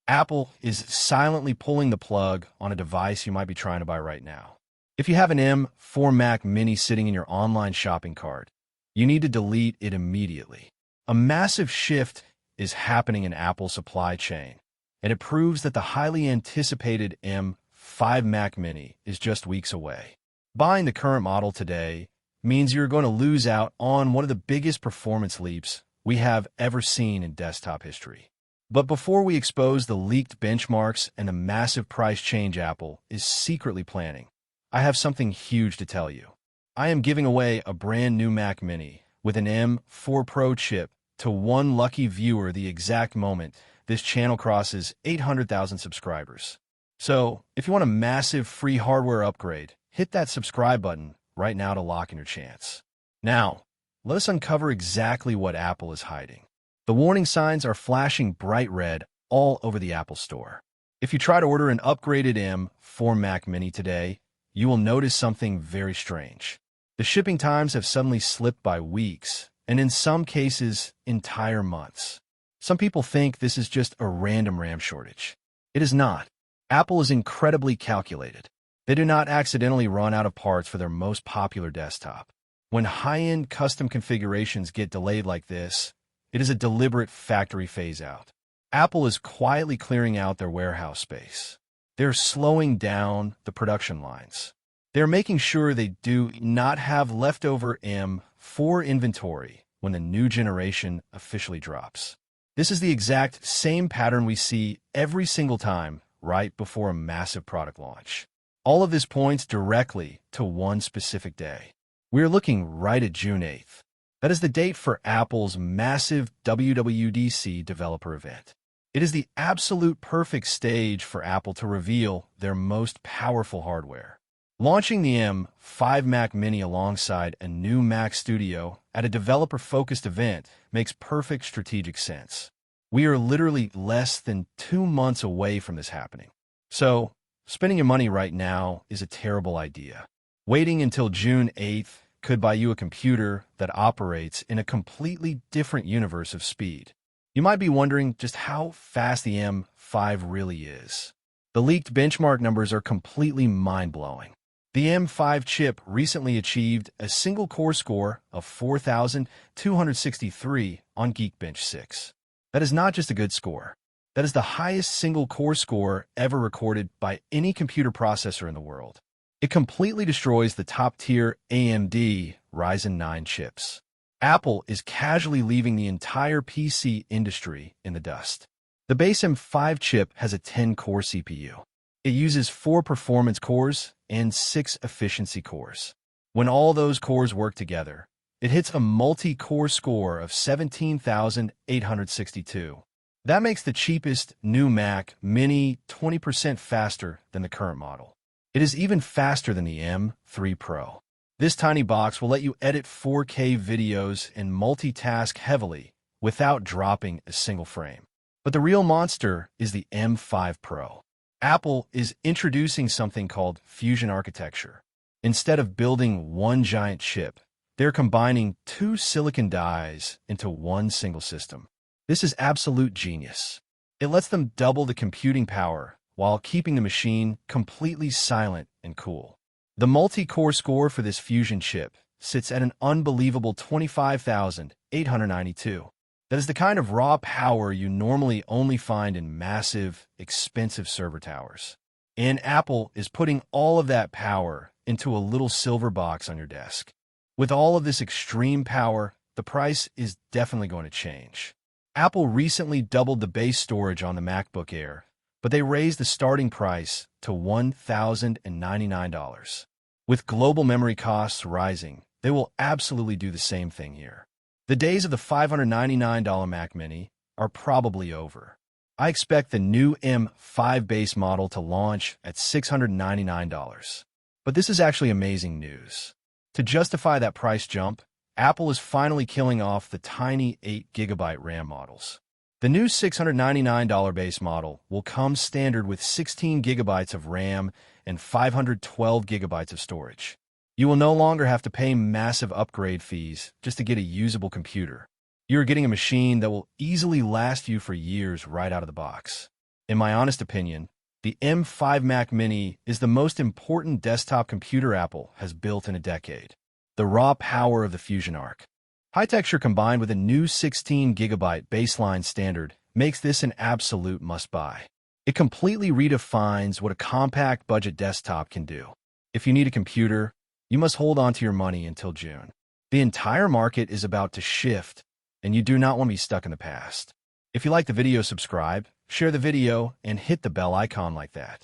Apple is silently pulling the plug on a device you might be trying to buy right now. If you have an M4 Mac Mini sitting in your online shopping cart, you need to delete it immediately. A massive shift is happening in Apple's supply chain, and it proves that the highly anticipated M5 Mac Mini is just weeks away. Buying the current model today means you're going to lose out on one of the biggest performance leaps we have ever seen in desktop history. But before we expose the leaked benchmarks and the massive price change Apple is secretly planning, I have something huge to tell you. I am giving away a brand new Mac Mini with an M4 Pro chip to one lucky viewer the exact moment this channel crosses 800,000 subscribers. So, if you want a massive free hardware upgrade, hit that subscribe button right now to lock in your chance. Now, let us uncover exactly what Apple is hiding. The warning signs are flashing bright red all over the Apple Store. If you try to order an upgraded M4 Mac Mini today, you will notice something very strange. The shipping times have suddenly slipped by weeks, and in some cases, entire months. Some people think this is just a random RAM shortage. It is not. Apple is incredibly calculated. They do not accidentally run out of parts for their most popular desktop. When high-end custom configurations get delayed like this, it is a deliberate factory phase-out. Apple is quietly clearing out their warehouse space. They're slowing down the production lines. They're making sure they do not have leftover M4 inventory when the new generation officially drops. This is the exact same pattern we see every single time right before a massive product launch. All of this points directly to one specific day. We're looking right at June 8th. That is the date for Apple's massive WWDC developer event. It is the absolute perfect stage for Apple to reveal their most powerful hardware. Launching the M5 Mac Mini alongside a new Mac Studio at a developer-focused event makes perfect strategic sense. We are literally less than 2 months away from this happening. So, spending your money right now is a terrible idea. Waiting until June 8th could buy you a computer that operates in a completely different universe of speed. You might be wondering just how fast the M5 really is. The leaked benchmark numbers are completely mind-blowing. The M5 chip recently achieved a single core score of 4,263 on Geekbench 6. That is not just a good score. That is the highest single core score ever recorded by any computer processor in the world. It completely destroys the top-tier AMD Ryzen 9 chips. Apple is casually leaving the entire PC industry in the dust. The base M5 chip has a 10-core CPU. It uses 4 performance cores and 6 efficiency cores. When all those cores work together, it hits a multi-core score of 17,862. That makes the cheapest new Mac Mini 20% faster than the current model. It is even faster than the M3 Pro. This tiny box will let you edit 4K videos and multitask heavily without dropping a single frame. But the real monster is the M5 Pro. Apple is introducing something called Fusion architecture. Instead of building one giant chip, they're combining 2 silicon dies into one single system. This is absolute genius. It lets them double the computing power while keeping the machine completely silent and cool. The multi-core score for this Fusion chip sits at an unbelievable 25,892. That is the kind of raw power you normally only find in massive, expensive server towers. And Apple is putting all of that power into a little silver box on your desk. With all of this extreme power, the price is definitely going to change. Apple recently doubled the base storage on the MacBook Air, but they raised the starting price to $1,099. With global memory costs rising, they will absolutely do the same thing here. The days of the $599 Mac Mini are probably over. I expect the new M5 base model to launch at $699. But this is actually amazing news. To justify that price jump, Apple is finally killing off the tiny 8GB RAM models. The new $699 base model will come standard with 16GB of RAM and 512GB of storage. You will no longer have to pay massive upgrade fees just to get a usable computer. You are getting a machine that will easily last you for years right out of the box. In my honest opinion, the M5 Mac Mini is the most important desktop computer Apple has built in a decade. The raw power of the Fusion Arc. High texture combined with a new 16GB baseline standard makes this an absolute must-buy. It completely redefines what a compact budget desktop can do. If you need a computer, you must hold on to your money until June. The entire market is about to shift, and you do not want to be stuck in the past. If you like the video, subscribe, share the video, and hit the bell icon like that.